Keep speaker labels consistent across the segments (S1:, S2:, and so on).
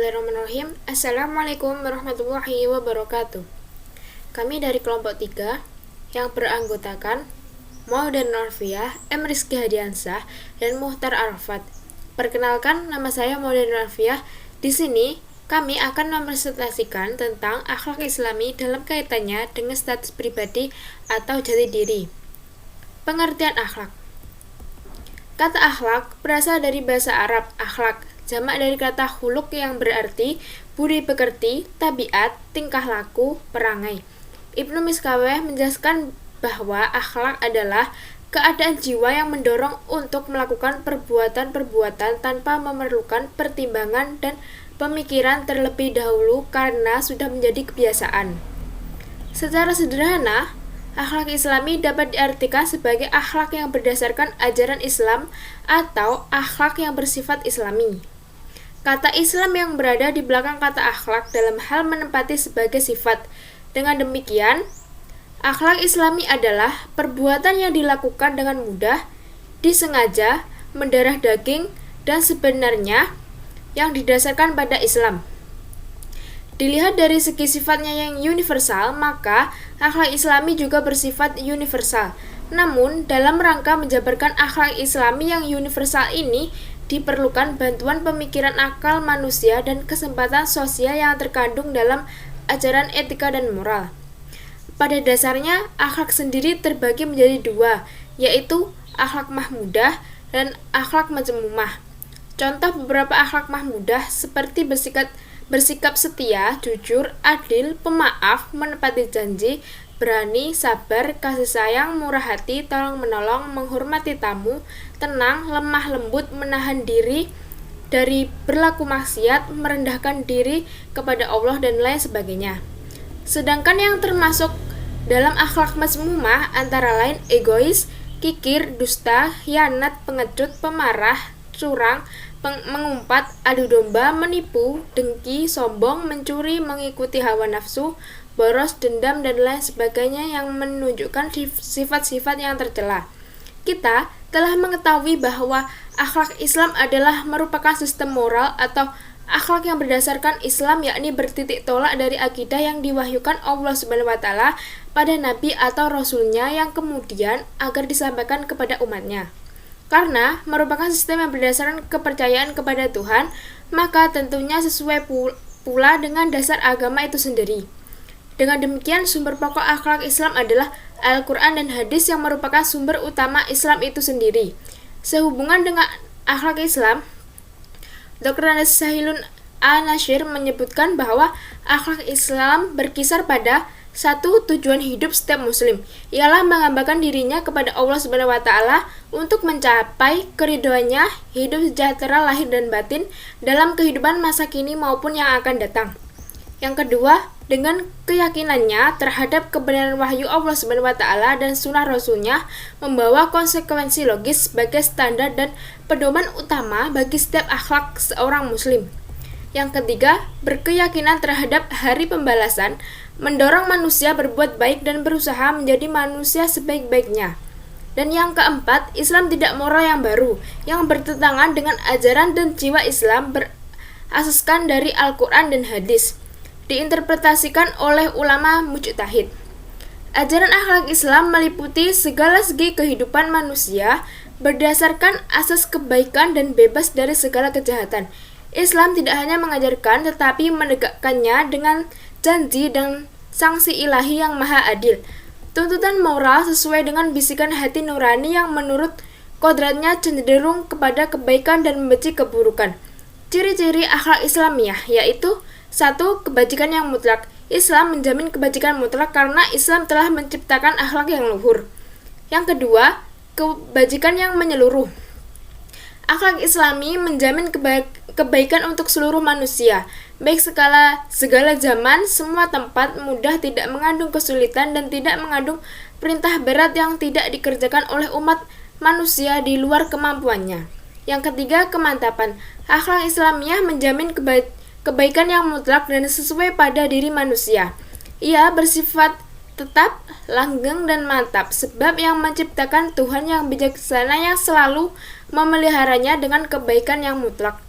S1: Bismillahirrahmanirrahim. Assalamualaikum warahmatullahi wabarakatuh. Kami dari kelompok 3 yang beranggotakan Maudan Alfiah, M. Rizky Hadiansah, dan Muhtar Arafat. Perkenalkan, nama saya Maudan Alfiah. Di sini kami akan mempresentasikan tentang akhlak Islami dalam kaitannya dengan status pribadi atau jati diri. Pengertian akhlak. Kata akhlak berasal dari bahasa Arab akhlak, jamak dari kata khuluq yang berarti budi pekerti, tabiat, tingkah laku, perangai. Ibnu Miskaweh menjelaskan bahwa akhlak adalah keadaan jiwa yang mendorong untuk melakukan perbuatan-perbuatan tanpa memerlukan pertimbangan dan pemikiran terlebih dahulu karena sudah menjadi kebiasaan. Secara sederhana, akhlak Islami dapat diartikan sebagai akhlak yang berdasarkan ajaran Islam atau akhlak yang bersifat Islami. Kata Islam yang berada di belakang kata akhlak dalam hal menempati sebagai sifat. Dengan demikian, akhlak Islami adalah perbuatan yang dilakukan dengan mudah, disengaja, mendarah daging, dan sebenarnya yang didasarkan pada Islam. Dilihat dari segi sifatnya yang universal, maka akhlak Islami juga bersifat universal. Namun, dalam rangka menjabarkan akhlak Islami yang universal ini, diperlukan bantuan pemikiran akal manusia dan kesempatan sosial yang terkandung dalam ajaran etika dan moral. Pada dasarnya, akhlak sendiri terbagi menjadi dua, yaitu akhlak mahmudah dan akhlak mazmumah. Contoh beberapa akhlak mahmudah seperti bersikap setia, jujur, adil, pemaaf, menepati janji, berani, sabar, kasih sayang, murah hati, tolong menolong, menghormati tamu, tenang, lemah lembut, menahan diri dari berlaku maksiat, merendahkan diri kepada Allah, dan lain sebagainya. Sedangkan yang termasuk dalam akhlak mazmumah antara lain egois, kikir, dusta, khianat, pengecut, pemarah, curang, mengumpat, adu domba, menipu, dengki, sombong, mencuri, mengikuti hawa nafsu, boros, dendam, dan lain sebagainya yang menunjukkan sifat-sifat yang tercela. Kita telah mengetahui bahwa akhlak Islam adalah merupakan sistem moral atau akhlak yang berdasarkan Islam, yakni bertitik tolak dari akidah yang diwahyukan Allah SWT pada Nabi atau Rasulnya yang kemudian agar disampaikan kepada umatnya. Karena merupakan sistem yang berdasarkan kepercayaan kepada Tuhan, maka tentunya sesuai pula dengan dasar agama itu sendiri. Dengan demikian, sumber pokok akhlak Islam adalah Al-Quran dan hadis yang merupakan sumber utama Islam itu sendiri. Sehubungan dengan akhlak Islam, Dr. Anas Sahilun Al-Nashir menyebutkan bahwa akhlak Islam berkisar pada satu, tujuan hidup setiap muslim ialah menghambakan dirinya kepada Allah SWT untuk mencapai keridhoannya, hidup sejahtera lahir dan batin dalam kehidupan masa kini maupun yang akan datang. Yang kedua, dengan keyakinannya terhadap kebenaran wahyu Allah SWT dan sunnah Rasulnya membawa konsekuensi logis sebagai standar dan pedoman utama bagi setiap akhlak seorang muslim. Yang ketiga, berkeyakinan terhadap hari pembalasan, mendorong manusia berbuat baik dan berusaha menjadi manusia sebaik-baiknya. Dan yang keempat, Islam tidak moral yang baru, yang bertentangan dengan ajaran dan jiwa Islam berasaskan dari Al-Quran dan hadis, diinterpretasikan oleh ulama mujtahid. Ajaran akhlak Islam meliputi segala segi kehidupan manusia berdasarkan asas kebaikan dan bebas dari segala kejahatan. Islam tidak hanya mengajarkan tetapi menegakkannya dengan janji dan sanksi ilahi yang maha adil. Tuntutan moral sesuai dengan bisikan hati nurani yang menurut kodratnya cenderung kepada kebaikan dan membenci keburukan. Ciri-ciri akhlak Islamiyah yaitu 1. Kebajikan yang mutlak. Islam menjamin kebajikan mutlak karena Islam telah menciptakan akhlak yang luhur. Yang kedua, kebajikan yang menyeluruh. Akhlak Islami menjamin kebaikan untuk seluruh manusia, baik segala zaman, semua tempat, mudah, tidak mengandung kesulitan, dan tidak mengandung perintah berat yang tidak dikerjakan oleh umat manusia di luar kemampuannya. Yang ketiga, kemantapan. Akhlak Islamiyah menjamin kebaikan yang mutlak dan sesuai pada diri manusia. Ia bersifat tetap, langgeng, dan mantap, sebab yang menciptakan Tuhan yang bijaksana yang selalu memeliharanya dengan kebaikan yang mutlak.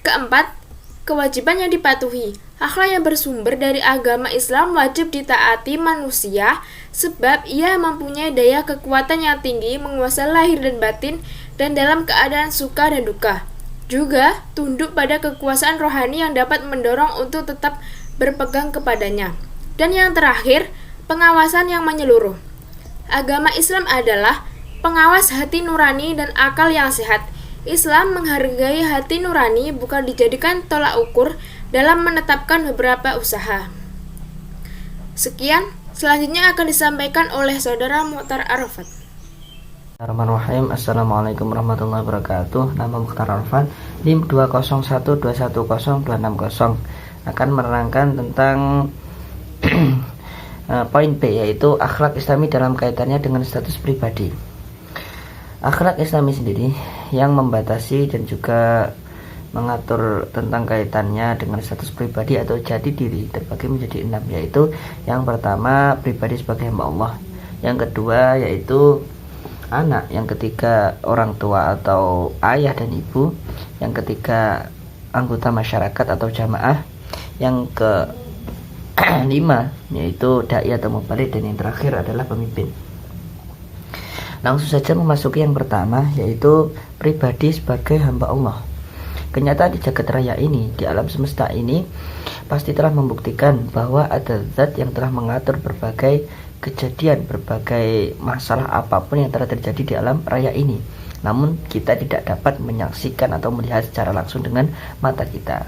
S1: Keempat, kewajiban yang dipatuhi. Akhlak yang bersumber dari agama Islam wajib ditaati manusia sebab ia mempunyai daya kekuatan yang tinggi menguasai lahir dan batin dan dalam keadaan suka dan duka. Juga tunduk pada kekuasaan rohani yang dapat mendorong untuk tetap berpegang kepadanya. Dan yang terakhir, pengawasan yang menyeluruh. Agama Islam adalah pengawas hati nurani dan akal yang sehat. Islam menghargai hati nurani bukan dijadikan tolak ukur dalam menetapkan beberapa usaha. Sekian, selanjutnya akan disampaikan oleh Saudara Mukhtar Arafat.
S2: Bismillahirrahmanirrahim. Assalamualaikum warahmatullahi wabarakatuh. Nama Mukhtar Arafat, NIM 201210260 akan menerangkan tentang poin B, yaitu akhlak Islami dalam kaitannya dengan status pribadi. Akhlak Islami sendiri yang membatasi dan juga mengatur tentang kaitannya dengan status pribadi atau jati diri terbagi menjadi 6, yaitu yang pertama pribadi sebagai hamba Allah, yang kedua yaitu anak, yang ketiga orang tua atau ayah dan ibu, yang ketiga anggota masyarakat atau jamaah, yang kelima yaitu dai atau mubalik, dan yang terakhir adalah pemimpin. Langsung saja memasuki yang pertama, yaitu pribadi sebagai hamba Allah. Kenyataan di jagat raya ini, di alam semesta ini, pasti telah membuktikan bahwa ada zat yang telah mengatur berbagai kejadian, berbagai masalah apapun yang telah terjadi di alam raya ini. Namun kita tidak dapat menyaksikan atau melihat secara langsung dengan mata kita.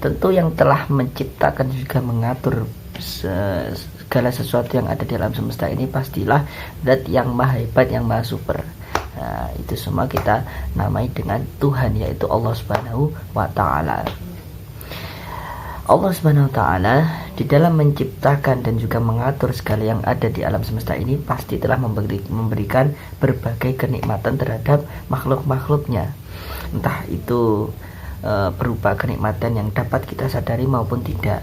S2: Tentu yang telah menciptakan juga mengatur segala sesuatu yang ada di alam semesta ini pastilah zat yang maha hebat, yang maha super. Nah, itu semua kita namai dengan Tuhan, yaitu Allah Subhanahu wa Ta'ala. Allah Subhanahu wa Ta'ala di dalam menciptakan dan juga mengatur segala yang ada di alam semesta ini pasti telah memberikan berbagai kenikmatan terhadap makhluk-makhluknya. Entah itu berupa kenikmatan yang dapat kita sadari maupun tidak.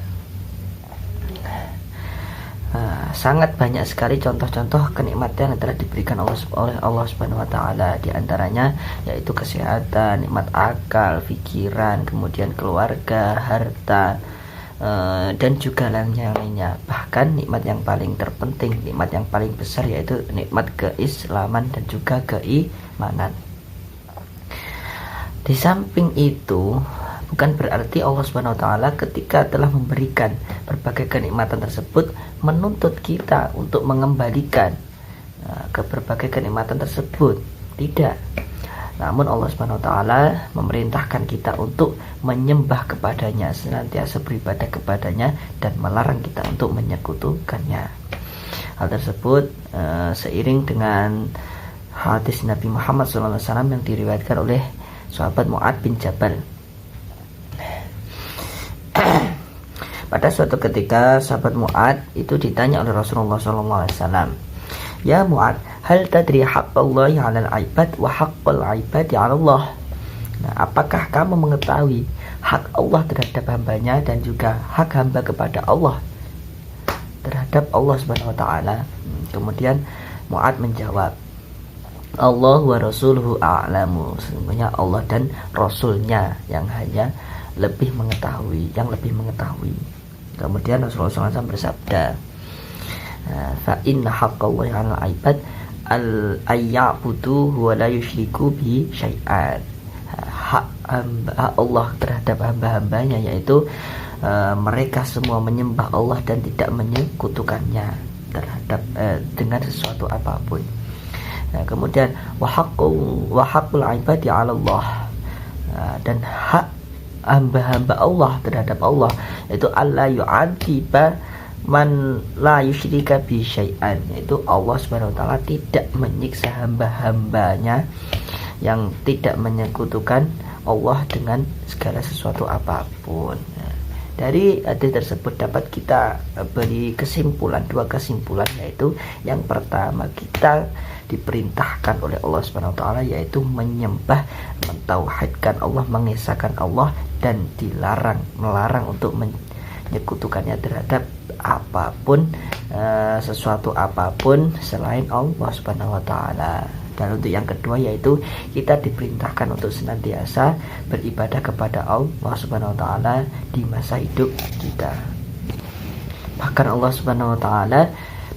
S2: Sangat banyak sekali contoh-contoh kenikmatan yang telah diberikan oleh Allah Subhanahu wa Ta'ala. Di antaranya yaitu kesehatan, nikmat akal, pikiran, kemudian keluarga, harta, dan juga lainnya. Bahkan nikmat yang paling terpenting, nikmat yang paling besar, yaitu nikmat keislaman dan juga keimanan. Di samping itu, bukan berarti Allah Subhanahu wa Ta'ala ketika telah memberikan berbagai kenikmatan tersebut menuntut kita untuk mengembalikan ke berbagai kenikmatan tersebut. Tidak. Namun Allah Subhanahu wa Ta'ala memerintahkan kita untuk menyembah kepadanya, senantiasa beribadah kepadanya, dan melarang kita untuk menyekutukannya. Hal tersebut seiring dengan hadis Nabi Muhammad SAW yang diriwayatkan oleh sahabat Mu'ad bin Jabal. Pada suatu ketika sahabat Mu'ad itu ditanya oleh Rasulullah SAW, "Ya Mu'ad, hal tadri haqqallahi 'alal 'ibad wa haqqal 'ibadi 'ala Allah?" Nah, apakah kamu mengetahui hak Allah terhadap hambanya dan juga hak hamba kepada Allah terhadap Allah Subhanahu wa Ta'ala? Kemudian Mu'ad menjawab, "Allah wa rasuluhu a'lamu." Sesungguhnya Allah dan Rasulnya yang hanya lebih mengetahui, yang lebih mengetahui. Kemudian Rasulullah SAW bersabda, "Fa inna haqqallahi 'alal 'ibad al-ayyabudu wa la yusyriku bi syai'an." Hak Allah terhadap hamba-hambanya yaitu mereka semua menyembah Allah dan tidak menyekutukannya terhadap dengan sesuatu apapun. Nah, kemudian wa haqqul 'ibadi 'ala Allah, dan hak hamba-hamba Allah terhadap Allah yaitu alla yu'adziba man la yusyrika bi syai'an, yaitu Allah Subhanahu wa Ta'ala tidak menyiksa hamba-hambanya yang tidak menyekutukan Allah dengan segala sesuatu apapun. Dari hadis tersebut dapat kita beri kesimpulan, dua kesimpulan, yaitu yang pertama, kita diperintahkan oleh Allah Subhanahu wa Ta'ala yaitu menyembah, mentauhidkan Allah, mengesahkan Allah, dan melarang untuk menyekutukannya terhadap apapun, sesuatu apapun selain Allah Subhanahu wa Ta'ala. Dan untuk yang kedua yaitu kita diperintahkan untuk senantiasa beribadah kepada Allah Subhanahu wa taala di masa hidup kita. Bahkan Allah Subhanahu wa taala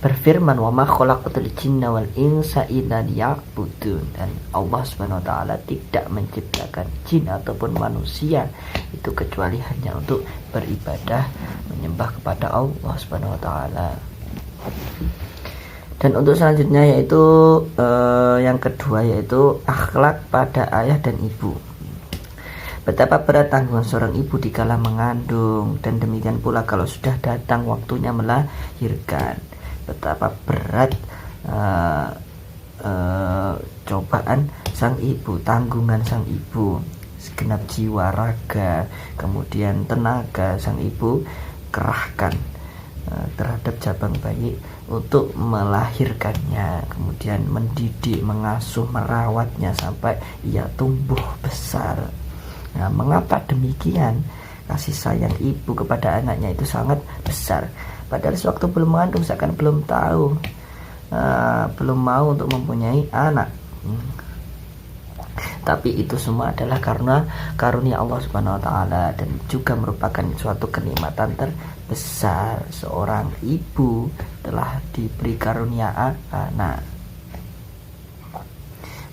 S2: berfirman, wa ma khalaqatul jinna wal insa illa liya'budun. Dan Allah Subhanahu wa taala tidak menciptakan jin ataupun manusia itu kecuali hanya untuk beribadah, menyembah kepada Allah Subhanahu wa taala. Dan untuk selanjutnya yaitu yang kedua yaitu akhlak pada ayah dan ibu. Betapa berat tanggungan seorang ibu dikala mengandung, dan demikian pula kalau sudah datang waktunya melahirkan. Betapa berat cobaan sang ibu, tanggungan sang ibu, segenap jiwa, raga, kemudian tenaga sang ibu kerahkan terhadap jabang bayi untuk melahirkannya, kemudian mendidik, mengasuh, merawatnya sampai ia tumbuh besar. Nah, mengapa demikian? Kasih sayang ibu kepada anaknya itu sangat besar. Padahal sewaktu belum mengandung seakan belum tahu, belum mau untuk mempunyai anak. Tapi itu semua adalah karena karunia Allah Subhanahu wa taala, dan juga merupakan suatu kenikmatan terbesar. Seorang ibu telah diberi karunia anak,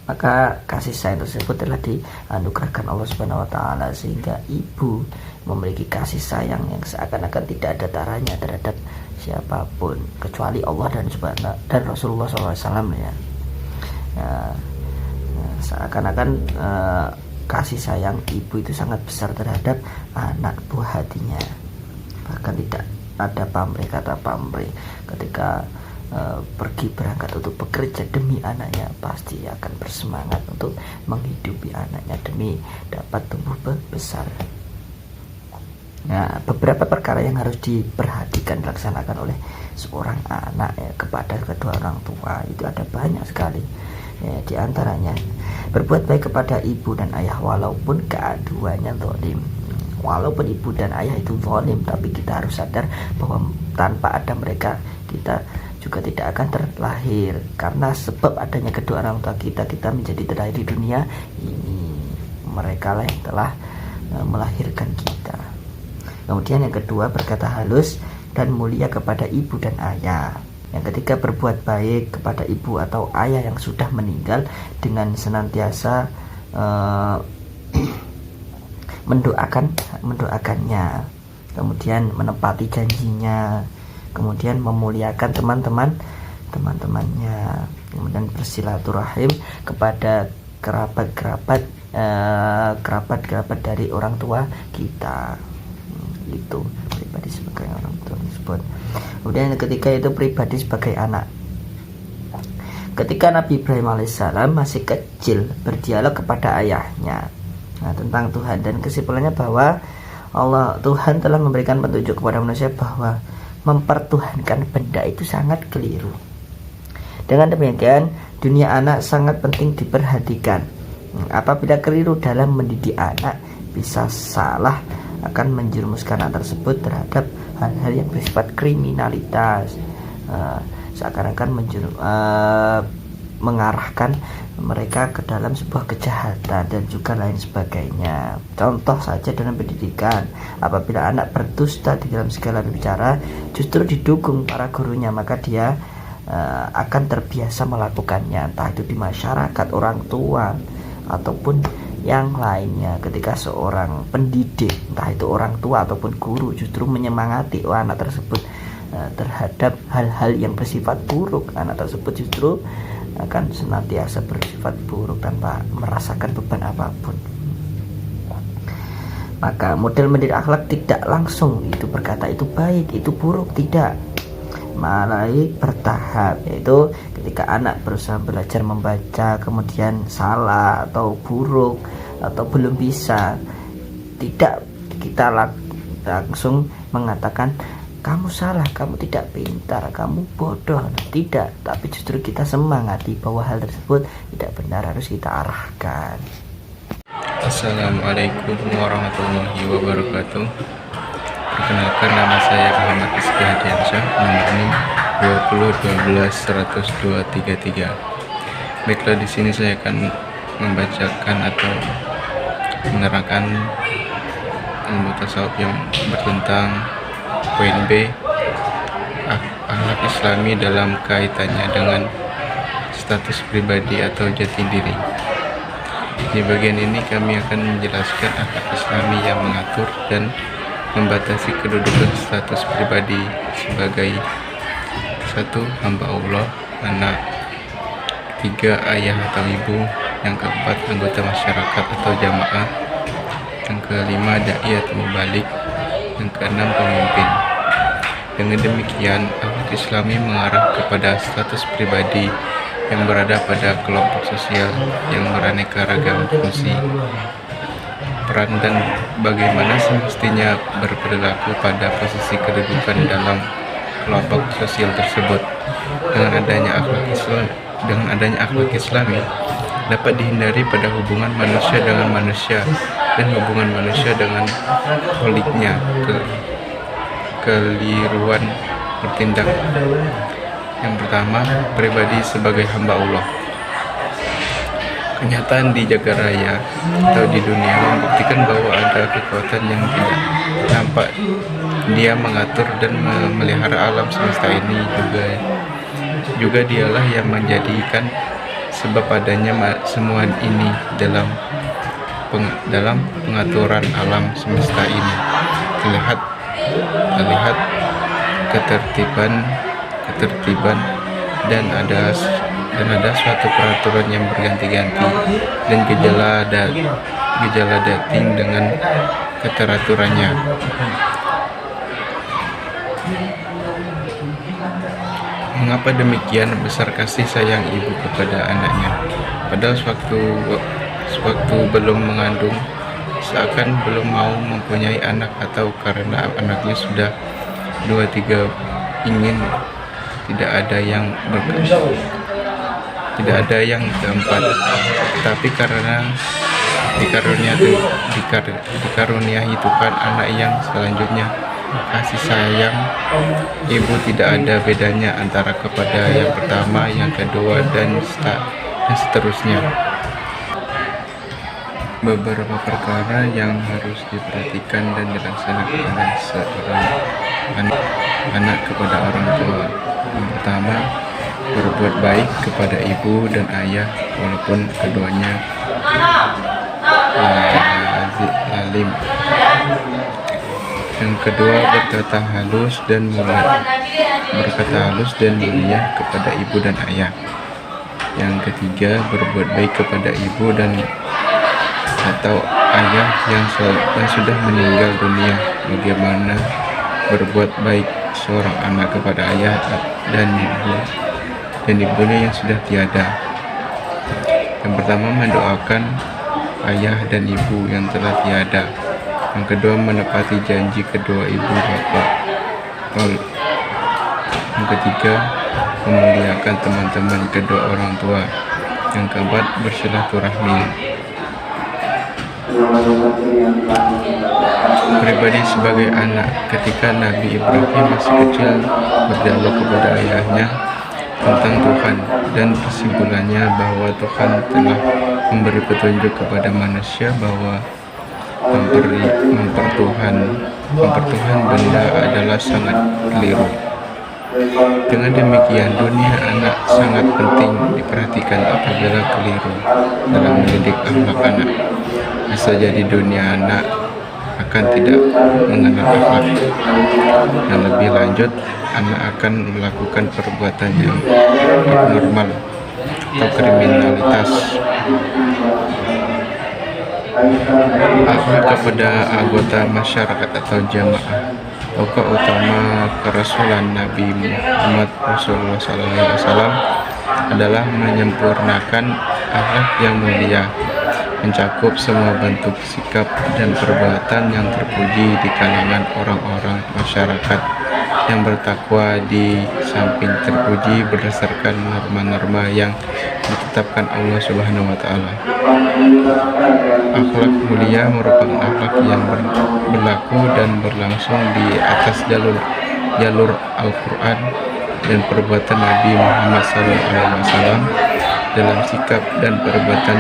S2: maka kasih sayang tersebut telah dianugerahkan Allah Subhanahu wa taala, sehingga ibu memiliki kasih sayang yang seakan-akan tidak ada taranya terhadap siapapun kecuali Allah dan Rasulullah SAW ya. Seakan-akan kasih sayang ibu itu sangat besar terhadap anak buah hatinya. Bahkan tidak ada pamrih, kata pamrih ketika pergi berangkat untuk bekerja demi anaknya, pasti akan bersemangat untuk menghidupi anaknya demi dapat tumbuh besar. Nah, beberapa perkara yang harus diperhatikan dilaksanakan oleh seorang anak ya, kepada kedua orang tua itu ada banyak sekali ya, di antaranya berbuat baik kepada ibu dan ayah walaupun keduanya zalim. Walaupun ibu dan ayah itu zalim, tapi kita harus sadar bahwa tanpa ada mereka kita juga tidak akan terlahir. Karena sebab adanya kedua orang tua kita menjadi terlahir di dunia ini. Mereka lah yang telah melahirkan kita. Kemudian yang kedua, berkata halus dan mulia kepada ibu dan ayah. Yang ketiga, berbuat baik kepada ibu atau ayah yang sudah meninggal dengan senantiasa mendoakannya, kemudian menepati janjinya, kemudian memuliakan teman-temannya, kemudian bersilaturahim kepada kerabat-kerabat dari orang tua kita. Itu pribadi sebagai orang tua tersebut. Kemudian yang ketiga itu pribadi sebagai anak. Ketika Nabi Ibrahim alaihissalam masih kecil berdialog kepada ayahnya tentang Tuhan, dan kesimpulannya bahwa Tuhan telah memberikan petunjuk kepada manusia bahwa mempertuhankan benda itu sangat keliru. Dengan demikian, dunia anak sangat penting diperhatikan. Apabila keliru dalam mendidik anak, bisa salah akan menjerumuskan anak tersebut terhadap hal-hal yang bersifat kriminalitas, seakan-akan mengarahkan mereka ke dalam sebuah kejahatan dan juga lain sebagainya. Contoh saja dalam pendidikan, apabila anak berdusta di dalam segala bicara, justru didukung para gurunya, maka dia akan terbiasa melakukannya, entah itu di masyarakat, orang tua, ataupun yang lainnya. Ketika seorang pendidik, entah itu orang tua ataupun guru, justru menyemangati anak tersebut terhadap hal-hal yang bersifat buruk, anak tersebut justru akan senantiasa bersifat buruk tanpa merasakan beban apapun. Maka model mendidik akhlak tidak langsung itu berkata itu baik, itu buruk, tidak, malah bertahap, yaitu ketika anak berusaha belajar membaca kemudian salah atau buruk atau belum bisa, tidak kita langsung mengatakan kamu salah, kamu tidak pintar, kamu bodoh, tidak, tapi justru kita semangati bahwa hal tersebut tidak benar, harus kita arahkan.
S3: Assalamualaikum warahmatullahi wabarakatuh. Perkenalkan, nama saya Muhammad Rizky Hadiansyah, nomor NIM 2012123. Baiklah, di sini saya akan membacakan atau menerangkan ilmu tasawuf yang bertentang poin B, akhlak Islami dalam kaitannya dengan status pribadi atau jati diri. Di bagian ini kami akan menjelaskan akhlak Islami yang mengatur dan membatasi kedudukan status pribadi sebagai 1. Hamba Allah, anak, 3. Ayah atau ibu, yang keempat anggota masyarakat atau jamaah, yang kelima dai atau mubalik, yang keenam pemimpin. Dengan demikian, akhlak Islami mengarah kepada status pribadi yang berada pada kelompok sosial yang beraneka ragam fungsi, peran, dan bagaimana semestinya berperilaku pada posisi kedudukan dalam kelompok sosial tersebut. Dengan adanya akhlak Islami dapat dihindari pada hubungan manusia dengan manusia dan hubungan manusia dengan kholiknya keliruan bertindak. Yang pertama, pribadi sebagai hamba Allah. Kenyataan di jagat raya atau di dunia membuktikan bahwa ada kekuatan yang tidak nampak. Dia mengatur dan memelihara alam semesta ini, juga dialah yang menjadikan sebab adanya semua ini dalam pengaturan alam semesta ini. Terlihat ketertiban dan ada suatu peraturan yang berganti-ganti dan gejala dating dengan keteraturannya. Mengapa demikian besar kasih sayang ibu kepada anaknya, padahal sewaktu belum mengandung, seakan belum mau mempunyai anak, atau karena anaknya sudah 2-3 ingin, tidak ada yang keempat, tapi karena dikaruniai Tuhan anak yang selanjutnya, kasih sayang ibu tidak ada bedanya antara kepada yang pertama, yang kedua, dan seterusnya. Beberapa perkara yang harus diperhatikan dan dilaksanakan oleh seorang anak kepada orang tua. Yang pertama, berbuat baik kepada ibu dan ayah walaupun keduanya alim. Yang kedua, berkata halus dan mulia kepada ibu dan ayah. Yang ketiga, berbuat baik kepada ibu dan atau ayah yang sudah meninggal dunia. Bagaimana berbuat baik seorang anak kepada ayah dan ibunya yang sudah tiada? Yang pertama, mendoakan ayah dan ibu yang telah tiada. Yang kedua, menepati janji kedua ibu bapak. Yang ketiga, memuliakan teman-teman kedua orang tua. Yang keempat, bersilaturahmi. Pribadi sebagai anak, ketika Nabi Ibrahim masih kecil berdialog kepada ayahnya tentang Tuhan, dan kesimpulannya bahwa Tuhan telah memberi petunjuk kepada manusia bahwa mempertuhan benda adalah sangat keliru. Dengan demikian, dunia anak sangat penting diperhatikan apabila keliru dalam mendidik akhlak anak. Bisa jadi dunia anak akan tidak mengenal akhlak, dan lebih lanjut anak akan melakukan perbuatan yang abnormal atau kriminalitas. Akhlak kepada anggota masyarakat atau jamaah. Tokoh utama kerasulan Nabi Muhammad Rasulullah SAW adalah menyempurnakan akhlak yang mulia, mencakup semua bentuk sikap dan perbuatan yang terpuji di kalangan orang-orang masyarakat yang bertakwa, di samping terpuji berdasarkan norma-norma yang ditetapkan Allah Subhanahu wa Ta'ala. Akhlak mulia merupakan akhlak yang berlaku dan berlangsung di atas jalur Al-Quran dan perbuatan Nabi Muhammad SAW dalam sikap dan perbuatan.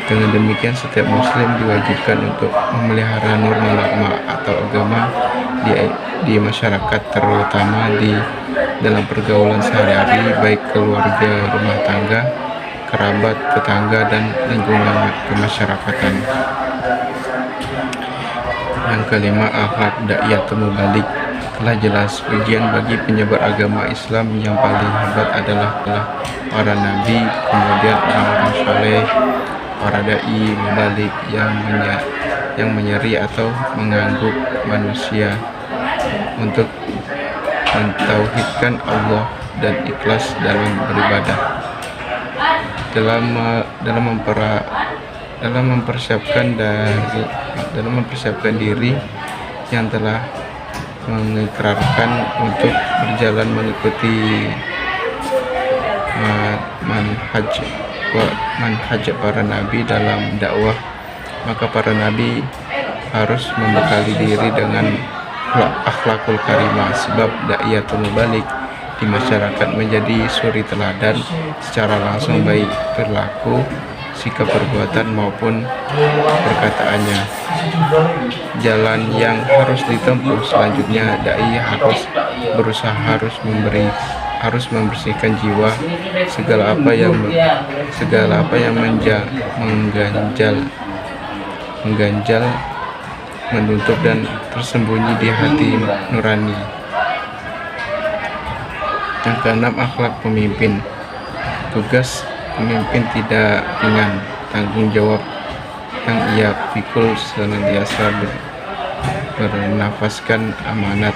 S3: Dengan demikian, setiap muslim diwajibkan untuk memelihara norma-norma atau agama di masyarakat, terutama di dalam pergaulan sehari-hari, baik keluarga, rumah tangga, kerabat, tetangga, dan lingkungan kemasyarakatan. Yang kelima, akhlak da'iyatul mubalik. Telah jelas ujian bagi penyebar agama Islam yang paling hebat adalah para nabi, kemudian orang-orang saleh, para dai mubalik yang menyeri atau mengangguk manusia untuk mentauhidkan Allah dan ikhlas dalam beribadah. Dalam mempersiapkan diri yang telah mengikrarkan untuk berjalan mengikuti manhaj para nabi dalam dakwah, maka para nabi harus membekali diri dengan akhlakul karimah, sebab da'iyatul mubalik di masyarakat menjadi suri teladan secara langsung, baik perilaku, sikap, perbuatan maupun perkataannya. Jalan yang harus ditempuh selanjutnya, dai harus membersihkan jiwa segala apa yang mengganjal, menutup dan tersembunyi di hati nurani. Yang keenam, akhlak pemimpin. Tugas pemimpin tidak ringan, tanggung jawab yang ia pikul senantiasa bernafaskan amanat,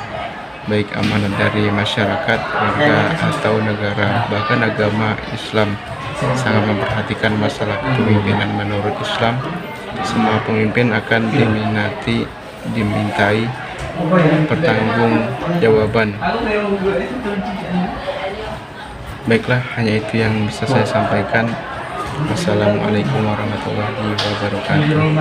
S3: baik amanat dari masyarakat, warga, atau negara. Bahkan agama Islam sangat memperhatikan masalah kepemimpinan. Menurut Islam, semua pemimpin akan dimintai pertanggungjawaban. Baiklah, hanya itu yang bisa saya sampaikan. Wassalamualaikum warahmatullahi wabarakatuh.